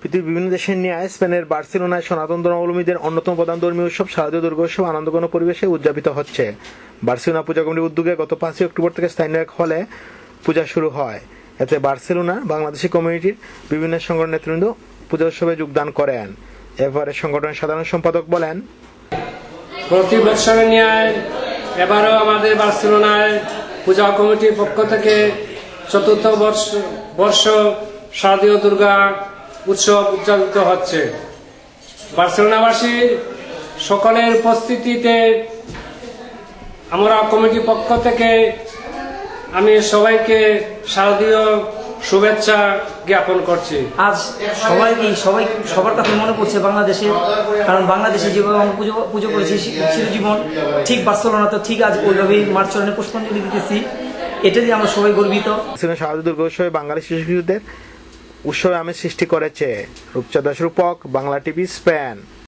পৃথিবীর বিভিন্ন দেশের ন্যায় স্পেনের বার্সেলোনায় সনাতন ধর্মাবলম্বীদের অন্যতম প্রধান ধর্মীয় উৎসব শারদীয় দুর্গোৎসব আনন্দঘন পরিবেশে উদযাপিত হচ্ছে। বার্সেলোনা পূজা কমিটির উদ্যোগে গত 5 অক্টোবর থেকে স্থানীয় এক হলে পূজা শুরু হয়। এতে বার্সেলোনা বাংলাদেশি কমিউনিটির বিভিন্ন সংগঠনের নেতৃবৃন্দ পূজা উৎসবে যোগদান করেন। এবারে সংগঠনের সাধারণ সম্পাদক বলেন, প্রতি বছরের ন্যায় এবারও আমাদের বার্সেলোনায় পূজা কমিটির পক্ষ থেকে চতুর্থ বর্ষ শারদীয় দুর্গা উৎসব উদযাপিত হচ্ছে। বার্সেলোনাবাসী সকলের উপস্থিতিতে আমরা কমিটির পক্ষ থেকে আমি সবাইকে শারদীয় শুভেচ্ছা জ্ঞাপন করছি। আজ সবার কথা মনে পড়ছে বাংলাদেশে, কারণ বাংলাদেশে যেভাবে আমরা পুজো করেছি চিরজীবন, ঠিক বার্সেলোনাতে ঠিক আজ ওইভাবেই মার চরণে পুষ্পাঞ্জলি দিতেছি। এটা দিয়ে আমরা সবাই গর্বিত। শারদীয় দুর্গোৎসবে বাঙালি শিশুদের উৎসবে আমেজ সৃষ্টি করেছে। রূপচাঁদ দাস, রূপক, বাংলা টিভি, স্পেন।